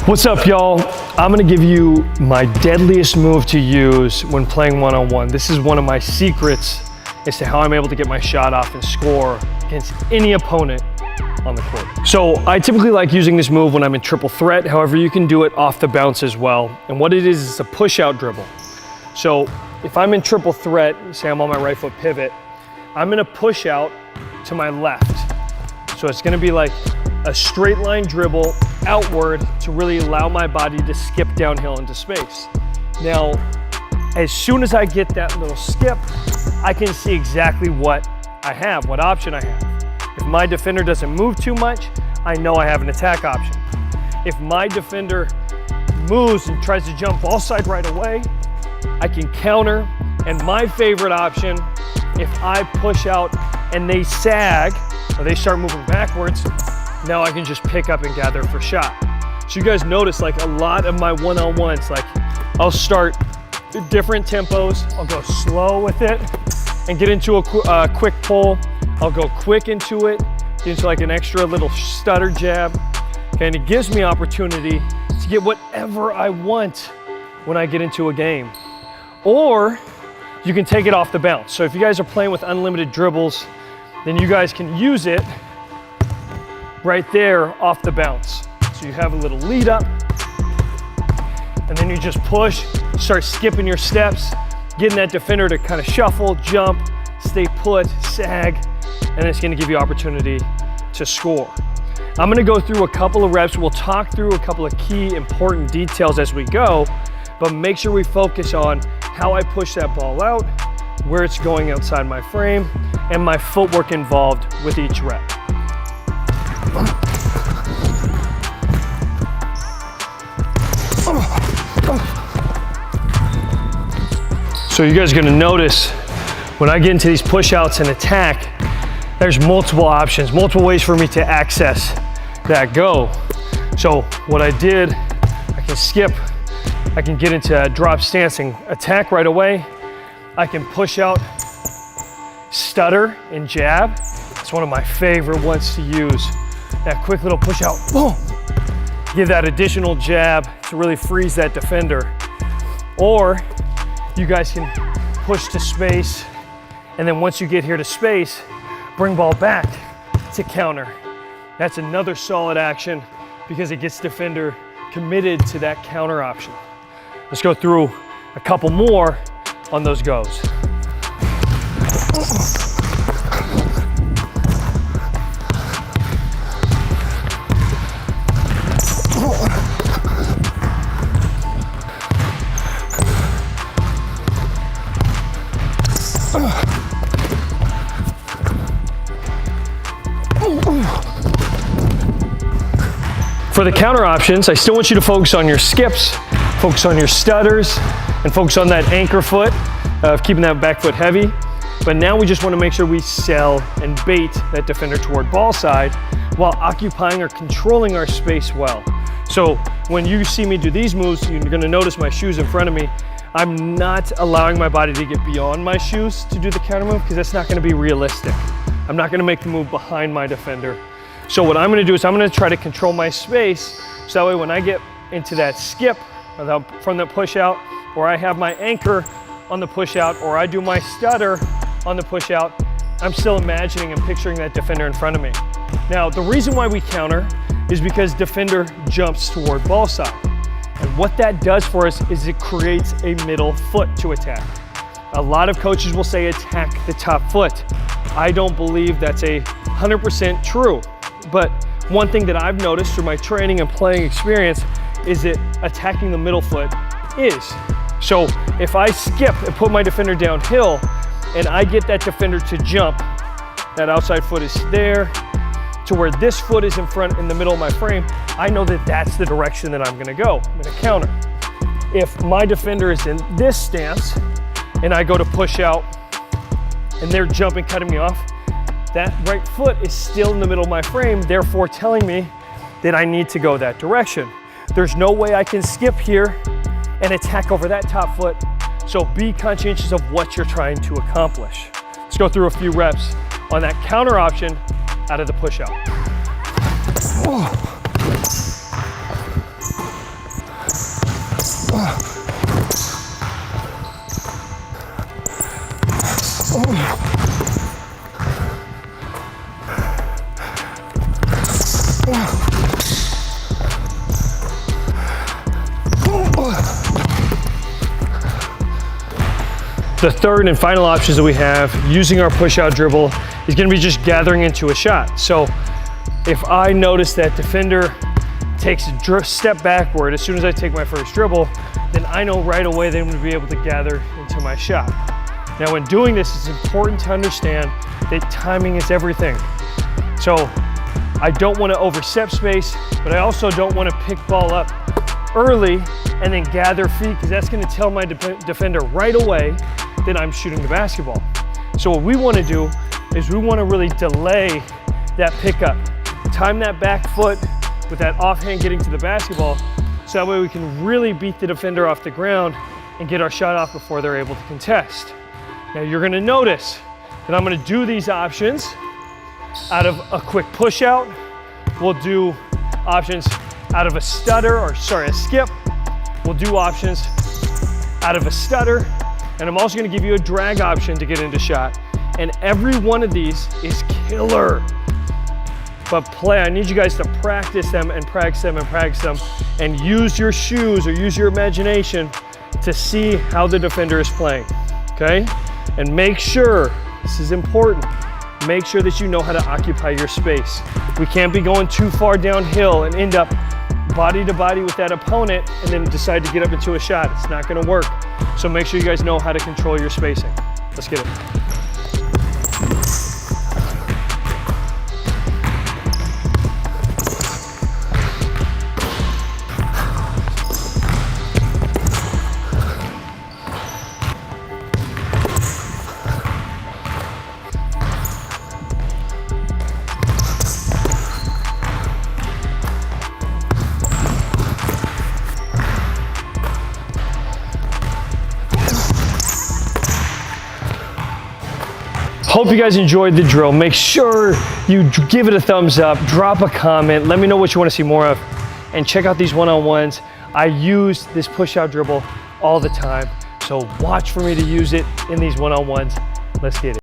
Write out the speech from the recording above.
What's up, y'all? I'm gonna give you my deadliest move to use when playing one-on-one. This is one of my secrets as to how I'm able to get my shot off and score against any opponent on the court. So I typically like using this move when I'm in triple threat. However, you can do it off the bounce as well. And what it is a push-out dribble. So if I'm in triple threat, say I'm on my right foot pivot, I'm gonna push out to my left. So it's gonna be like a straight line dribble outward to really allow my body to skip downhill into space. Now, as soon as I get that little skip, I can see exactly what I have, what option I have. If my defender doesn't move too much, I know I have an attack option. If my defender moves and tries to jump ball side right away, I can counter. And my favorite option, if I push out and they sag, or they start moving backwards, now I can just pick up and gather for shot. So you guys notice like a lot of my one-on-ones, like I'll start different tempos, I'll go slow with it and get into a quick pull. I'll go quick into it, get into like an extra little stutter jab. Okay, and it gives me opportunity to get whatever I want when I get into a game. Or you can take it off the bounce. So if you guys are playing with unlimited dribbles, then you guys can use it right there off the bounce. So you have a little lead up, and then you just push, start skipping your steps, getting that defender to kind of shuffle, jump, stay put, sag, and it's gonna give you opportunity to score. I'm gonna go through a couple of reps. We'll talk through a couple of key important details as we go, but make sure we focus on how I push that ball out, where it's going outside my frame, and my footwork involved with each rep. So you guys are gonna notice when I get into these push outs and attack, there's multiple options, multiple ways for me to access that go. So what I did, I can skip, I can get into a drop stance and attack right away. I can push out, stutter and jab. It's one of my favorite ones to use. That quick little push out, boom. Give that additional jab to really freeze that defender. Or you guys can push to space, and then once you get here to space, bring ball back to counter. That's another solid action because it gets defender committed to that counter option. Let's go through a couple more on those goes. For the counter options, I still want you to focus on your skips, focus on your stutters, and focus on that anchor foot of keeping that back foot heavy. But now we just want to make sure we sell and bait that defender toward ball side while occupying or controlling our space well. So when you see me do these moves, you're going to notice my shoes in front of me. I'm not allowing my body to get beyond my shoes to do the counter move because that's not going to be realistic. I'm not going to make the move behind my defender. So what I'm going to do is I'm going to try to control my space so that way when I get into that skip from the push out, or I have my anchor on the push out, or I do my stutter on the push out, I'm still imagining and picturing that defender in front of me. Now, the reason why we counter is because defender jumps toward ball side. And what that does for us is it creates a middle foot to attack. A lot of coaches will say attack the top foot. I don't believe that's 100% true. But one thing that I've noticed through my training and playing experience is that attacking the middle foot is. So if I skip and put my defender downhill and I get that defender to jump, that outside foot is there to where this foot is in front in the middle of my frame, I know that that's the direction that I'm gonna go. I'm gonna counter. If my defender is in this stance and I go to push out and they're jumping, cutting me off, that right foot is still in the middle of my frame, therefore telling me that I need to go that direction. There's no way I can skip here and attack over that top foot. So be conscientious of what you're trying to accomplish. Let's go through a few reps on that counter option out of the push out. The third and final options that we have using our push out dribble is gonna be just gathering into a shot. So if I notice that defender takes a step backward as soon as I take my first dribble, then I know right away that I'm gonna be able to gather into my shot. Now when doing this, it's important to understand that timing is everything. So I don't wanna overstep space, but I also don't wanna pick ball up early and then gather feet, because that's gonna tell my defender right away that I'm shooting the basketball. So what we wanna do is we wanna really delay that pickup. Time that back foot with that offhand getting to the basketball, so that way we can really beat the defender off the ground and get our shot off before they're able to contest. Now you're gonna notice that I'm gonna do these options out of a quick push out. We'll do options out of a stutter, or sorry, a skip. We'll do options out of a stutter. And I'm also gonna give you a drag option to get into shot. And every one of these is killer. But I need you guys to practice them and practice them and practice them, and use your shoes or use your imagination to see how the defender is playing, okay? And make sure, this is important, make sure that you know how to occupy your space. We can't be going too far downhill and end up body to body with that opponent and then decide to get up into a shot. It's not gonna work. So make sure you guys know how to control your spacing. Let's get it. Hope you guys enjoyed the drill. Make sure you give it a thumbs up, drop a comment, let me know what you want to see more of, and check out these one-on-ones. I use this push-out dribble all the time, so watch for me to use it in these one-on-ones. Let's get it.